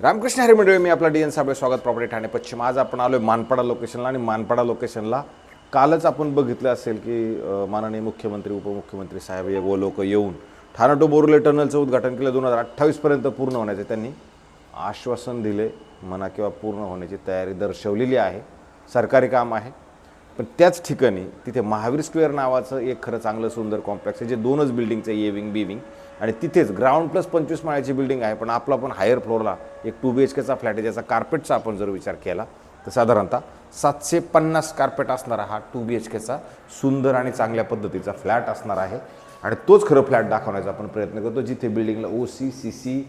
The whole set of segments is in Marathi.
रामकृष्ण हरी मंडळी, मी आपला डी.एन. साबळे, स्वागत प्रॉपर्टी ठाणे पश्चिम. आज आपण आलो आहे मानपाडा लोकेशनला आणि मानपाडा लोकेशनला कालच आपण बघितलं असेल की माननीय मुख्यमंत्री उपमुख्यमंत्री साहेब व लोक येऊन ठाणे टू बोरले टनलचं उद्घाटन केलं. 2028पर्यंत पूर्ण होण्याचे त्यांनी आश्वासन दिले म्हणा किंवा पूर्ण होण्याची तयारी दर्शवलेली आहे. सरकारी काम आहे. पण त्याच ठिकाणी तिथे महावीर स्क्वेअर नावाचं एक खरं चांगलं सुंदर कॉम्प्लेक्स आहे जे दोनच बिल्डिंगचं ए विंग बी विंग आणि तिथेच ग्राउंड प्लस 25 माळ्याची बिल्डिंग आहे. पण आपला पण हायर फ्लोअरला एक 2 BHKचा फ्लॅट आहे ज्याचा कार्पेटचा आपण जर विचार केला तर साधारणतः 750 कार्पेट असणारा हा 2 BHKचा सुंदर आणि चांगल्या पद्धतीचा फ्लॅट असणार आहे. आणि तोच खरं फ्लॅट दाखवण्याचा आपण प्रयत्न करतो जिथे बिल्डिंगला OC CC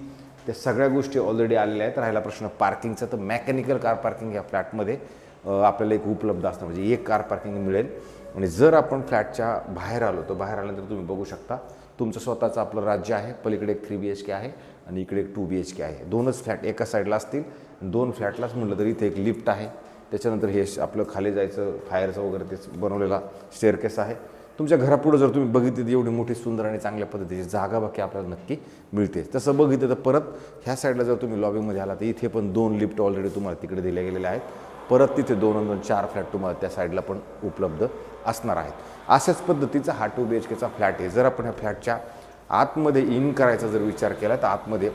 त्या सगळ्या गोष्टी ऑलरेडी आलेल्या आहेत. राहिला प्रश्न पार्किंगचा, तर मेकॅनिकल कार पार्किंग या फ्लॅटमध्ये आपल्याला एक उपलब्ध असतं, म्हणजे एक कार पार्किंग मिळेल. आणि जर आपण फ्लॅटच्या बाहेर आलो तर बाहेर आल्यानंतर तुम्ही बघू शकता तुमचं स्वतःचं आपलं राज्य आहे. पलीकडे एक 3 BHK आहे आणि इकडे एक 2 BHK आहे. दोनच फ्लॅट एका साईडला असतील. 2 फ्लॅटलाच म्हटलं तर इथे एक लिफ्ट आहे. त्याच्यानंतर हे आपलं खाली जायचं फायरचं वगैरे ते बनवलेला स्टेअरकेस आहे. तुमच्या घरापुढं जर तुम्ही बघितली एवढी मोठी सुंदर आणि चांगल्या पद्धतीची जागा बाकी आपल्याला नक्की मिळते. तसं बघितलं तर परत ह्या साईडला जर तुम्ही लॉबीमध्ये आला तर इथे पण 2 लिफ्ट ऑलरेडी तुम्हाला तिकडे दिल्या गेलेल्या आहेत. परत तिथे 2 4 फ्लॅट तुम्हाला त्या साईडला पण उपलब्ध असणार आहेत. अशाच पद्धतीचा हा 2 BHKचा फ्लॅट आहे. जर आपण ह्या फ्लॅटच्या आतमध्ये इन करायचा जर विचार केला तर आतमध्ये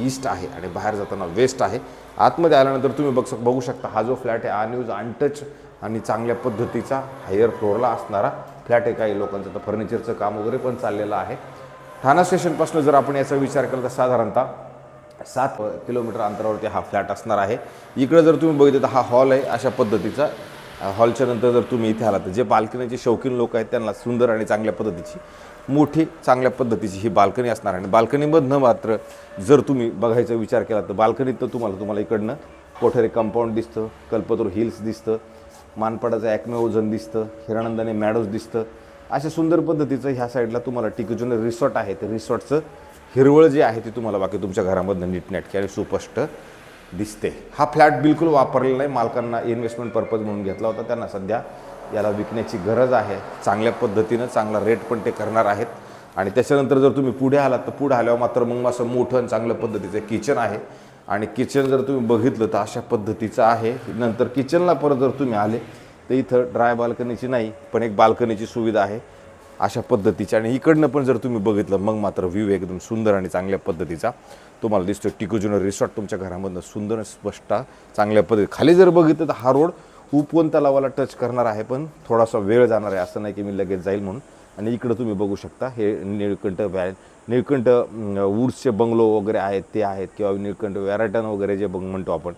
ईस्ट आहे आणि बाहेर जाताना वेस्ट आहे. आतमध्ये आल्यानंतर तुम्ही बघू शकता हा जो फ्लॅट आहे अनयूज अनटच आणि चांगल्या पद्धतीचा हायर फ्लोअरला असणारा फ्लॅट आहे. काही लोकांचं तर फर्निचरचं काम वगैरे पण चाललेलं आहे. ठाणा स्टेशनपासून जर आपण याचा विचार केला तर साधारणतः 7 किलोमीटर अंतरावरती हा फ्लॅट असणार आहे. इकडे जर तुम्ही बघितलं तर हा हॉल आहे अशा पद्धतीचा. हॉलच्या नंतर जर तुम्ही इथे आलात तर जे बाल्कनीचे शौकीन लोक आहेत त्यांना सुंदर आणि चांगल्या पद्धतीची मोठी चांगल्या पद्धतीची ही बाल्कनी असणार आहे. आणि बाल्कनीमधनं मात्र जर तुम्ही बघायचा विचार केला तर बाल्कनीत तुम्हाला इकडनं कोठेरे कंपाऊंड दिसतं, कल्पतरू हिल्स दिसतं, मानपाडाचं ॲक्मे ओझन दिसतं, हिरानंदाने मॅडोज दिसतं. अशा सुंदर पद्धतीचं ह्या साईडला तुम्हाला टिकूजून रिसॉर्ट आहे. ते रिसॉर्टचं हिरवळ जे आहे ती तुम्हाला बाकी तुमच्या घरामधनं नीटनेटकी आणि सुस्पष्ट दिसते. हा फ्लॅट बिलकुल वापरलेला नाही. मालकांना इन्व्हेस्टमेंट पर्पज म्हणून घेतला होता. त्यांना सध्या याला विकण्याची गरज आहे. चांगल्या पद्धतीनं चांगला रेट पण ते करणार आहेत. आणि त्याच्यानंतर जर तुम्ही पुढे आलात तर पुढे आल्यावर मात्र मग असं मोठं आणि चांगल्या पद्धतीचं किचन आहे. आणि किचन जर तुम्ही बघितलं तर अशा पद्धतीचं आहे. नंतर किचनला परत जर तुम्ही आले तर इथं ड्राय बाल्कनीची नाही पण एक बाल्कनीची सुविधा आहे अशा पद्धतीची. आणि इकडनं पण जर तुम्ही बघितलं मग मात्र व्ह्यू एकदम सुंदर आणि चांगल्या पद्धतीचा तुम्हाला दिसतो. टिकूजून रिसॉर्ट तुमच्या घरामधनं सुंदर स्पष्ट चांगल्या पद्धती. खाली जर बघितलं तर हा रोड उपवन तलावाला टच करणार आहे पण थोडासा वेळ जाणार आहे. असं नाही की मी लगेच जाईल म्हणून. आणि इकडं तुम्ही बघू शकता हे निळकंठ वूड्सचे बंगलो वगैरे आहेत ते आहेत किंवा निळकंठ व्हॅराटन वगैरे जे म्हणतो आपण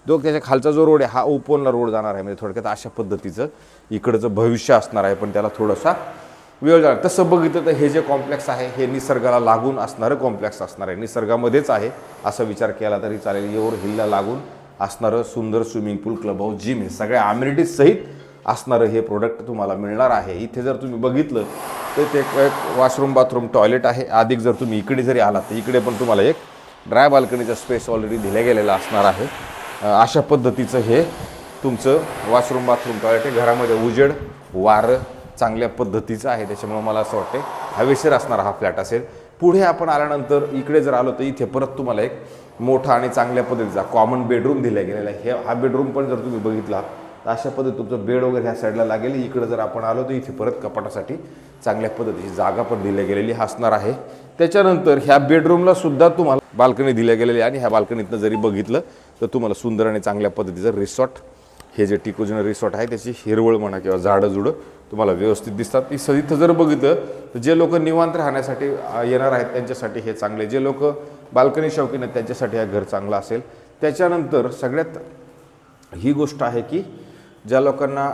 जो त्याच्या खालचा जो रोड आहे हा उपवनला रोड जाणार आहे. म्हणजे थोडक्यात अशा पद्धतीचं इकडचं भविष्य असणार आहे पण त्याला थोडासा वेळ जाणार. तसं बघितलं तर हे जे कॉम्प्लेक्स आहे हे निसर्गाला लागून असणारं कॉम्प्लेक्स असणार आहे. निसर्गामध्येच आहे असा विचार केला तरी चालेल. येऊर हिलला लागून असणारं सुंदर स्विमिंग पूल, क्लब हाऊस, जिम हे सगळ्या अम्युनिटीज सहित असणारं हे प्रोडक्ट तुम्हाला मिळणार आहे. इथे जर तुम्ही बघितलं तर ते एक वॉशरूम बाथरूम टॉयलेट आहे. अधिक जर तुम्ही इकडे जरी आलात तर इकडे पण तुम्हाला एक ड्राय बाल्कनीचा स्पेस ऑलरेडी दिला गेलेला असणार आहे. अशा पद्धतीचं हे तुमचं वॉशरूम बाथरूम टॉयलेट आहे. घरामध्ये उजेड वारं चांगल्या पद्धतीचं आहे त्याच्यामुळे मला असं वाटतं हवेशीर असणारा हा फ्लॅट असेल. पुढे आपण आल्यानंतर इकडे जर आलो तर इथे परत तुम्हाला एक मोठा आणि चांगल्या पद्धतीचा कॉमन बेडरूम दिला गेलेला आहे. हा बेडरूम पण जर तुम्ही बघितला तर अशा पद्धती तुमचं बेड वगैरे ह्या साईडला लागेल. इकडे जर आपण आलो तर इथे परत कपाटासाठी चांगल्या पद्धतीची जागा पण दिली गेलेली असणार आहे. त्याच्यानंतर ह्या बेडरूमला सुद्धा तुम्हाला बाल्कनी दिल्या गेलेली आहे. आणि ह्या बाल्कनीतनं जरी बघितलं तर तुम्हाला सुंदर आणि चांगल्या पद्धतीचं रिसॉर्ट हे जे टिकूजून रिसॉर्ट आहे त्याची हिरवळ म्हणा किंवा झाडं जुडं तुम्हाला व्यवस्थित दिसतात. इथं जर बघितलं तर जे लोक निवांत राहण्यासाठी येणार आहेत त्यांच्यासाठी हे चांगले, जे लोक बाल्कनी शौकीन आहेत त्यांच्यासाठी हा घर चांगला असेल. त्याच्यानंतर सगळ्यात ही गोष्ट आहे की ज्या लोकांना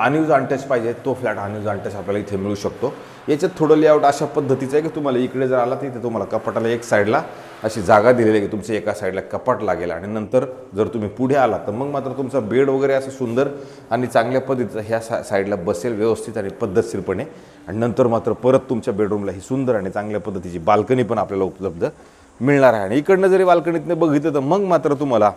अनयूज अनटच पाहिजे तो फ्लॅट अनयूज अनटच आपल्याला इथे मिळू शकतो. याच्यात थोडं लेआउट अशा पद्धतीचं आहे की तुम्हाला इकडे जर आला तर इथे तुम्हाला कपाटाला एक साईडला अशी जागा दिलेली आहे की तुमच्या एका साईडला कपाट लागेल. आणि नंतर जर तुम्ही पुढे आला तर मग मात्र तुमचा बेड वगैरे असं सुंदर आणि चांगल्या पद्धतीचं ह्या साईडला बसेल व्यवस्थित आणि पद्धतशीरपणे. आणि नंतर मात्र परत तुमच्या बेडरूमला ही सुंदर आणि चांगल्या पद्धतीची बाल्कनी पण आपल्याला उपलब्ध मिळणार आहे. आणि इकडनं जरी बाल्कनीतनं बघितलं तर मग मात्र तुम्हाला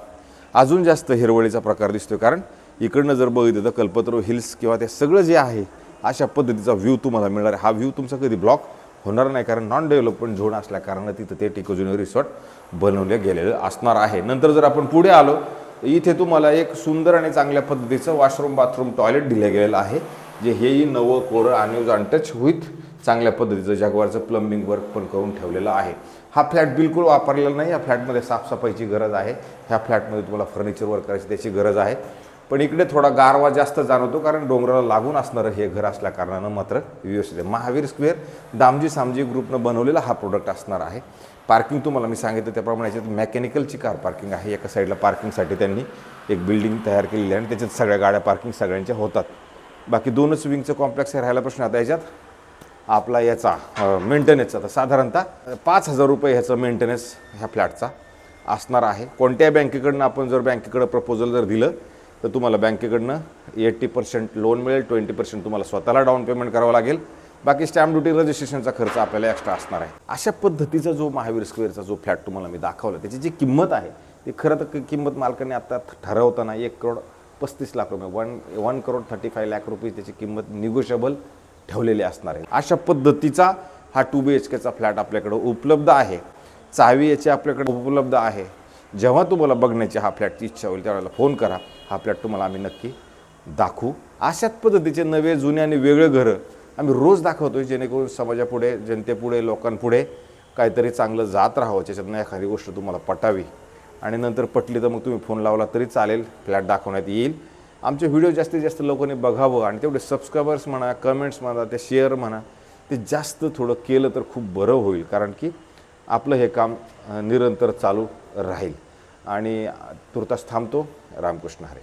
अजून जास्त हिरवळीचा प्रकार दिसतो. कारण इकडनं जर बघितलं तर कल्पतरू हिल्स किंवा ते सगळं जे आहे अशा पद्धतीचा व्ह्यू तुम्हाला मिळणार आहे. हा व्ह्यू तुमचा कधी ब्लॉक होणार नाही, कारण नॉन डेव्हलपमेंट झोन असल्या कारणाने तिथं ते टिकोजुनी रिसॉर्ट बनवले गेलेलं असणार आहे. नंतर जर आपण पुढे आलो, इथे तुम्हाला एक सुंदर आणि चांगल्या पद्धतीचं वॉशरूम बाथरूम टॉयलेट दिलं गेलेलं आहे, जे हेही नवं कोरं आणि अनटच विथ चांगल्या पद्धतीचं जगवारचं प्लंबिंग वर्क पण करून ठेवलेलं आहे. हा फ्लॅट बिलकुल वापरलेला नाही. या फ्लॅटमध्ये साफसफाईची गरज आहे. ह्या फ्लॅटमध्ये तुम्हाला फर्निचर वर्क करायची त्याची गरज आहे. पण इकडे थोडा गारवा जास्त जाणवतो, कारण डोंगराला लागून असणारं हे घर असल्या कारणानं मात्र व्यवस्थित आहे. महावीर स्क्वेअर दामजी सामजी ग्रुपनं बनवलेला हा प्रोडक्ट असणार आहे. पार्किंग तुम्हाला मी सांगितलं त्याप्रमाणे याच्यात मेकॅनिकलची कार पार्किंग आहे. एका साईडला पार्किंगसाठी त्यांनी एक बिल्डिंग तयार केलेली आहे आणि त्याच्यात सगळ्या गाड्या पार्किंग सगळ्यांच्या होतात. बाकी 2च विंगचं कॉम्प्लेक्स आहे. राहायला प्रश्न आता याच्यात आपला याचा मेंटेनन्सचा तर साधारणतः 5,000 रुपये ह्याचं मेंटेनन्स ह्या फ्लॅटचा असणार आहे. कोणत्याही बँकेकडनं आपण जर बँकेकडं प्रपोजल जर दिलं तर तुम्हाला बँकेकडनं 80% लोन मिळेल, 20% तुम्हाला स्वतःला डाऊन पेमेंट करावं लागेल. बाकी स्टॅम्प ड्युटी रजिस्ट्रेशनचा खर्च आपल्याला एक्स्ट्रा असणार आहे. अशा पद्धतीचा जो महावीर स्क्वेअरचा जो फ्लॅट तुम्हाला मी दाखवला, त्याची जी किंमत आहे ती खरं तर किंमत मालकाने आता ठरवताना 1,35,00,000 रुपये 1,35,00,000 रुपये त्याची किंमत निगोशिएबल ठेवलेली असणार आहे. अशा पद्धतीचा हा 2 BHKचा फ्लॅट आपल्याकडे उपलब्ध आहे. चावी याची आपल्याकडे उपलब्ध आहे. जेव्हा तुम्हाला बघण्याची हा फ्लॅटची इच्छा होईल त्यावेळेला फोन करा. हा फ्लॅट तुम्हाला आम्ही नक्की दाखवू. अशाच पद्धतीचे नवे जुने आणि वेगळे घरं आम्ही रोज दाखवतोय, जेणेकरून समाजापुढे जनतेपुढे लोकांपुढे काहीतरी चांगलं जात राहावं. त्याच्यातनं एखादी गोष्ट तुम्हाला पटावी आणि नंतर पटली तर मग तुम्ही फोन लावला तरी चालेल, फ्लॅट दाखवण्यात येईल. आमचे व्हिडिओ जास्तीत जास्त लोकांनी बघावं आणि तेवढे सबस्क्रायबर्स म्हणा, कमेंट्स म्हणा, ते शेअर म्हणा, ते जास्त थोडं केलं तर खूप बरं होईल. कारण की आपलं हे काम निरंतर चालू राहील. आणि तुर्तास थांबतो. रामकृष्ण हरी.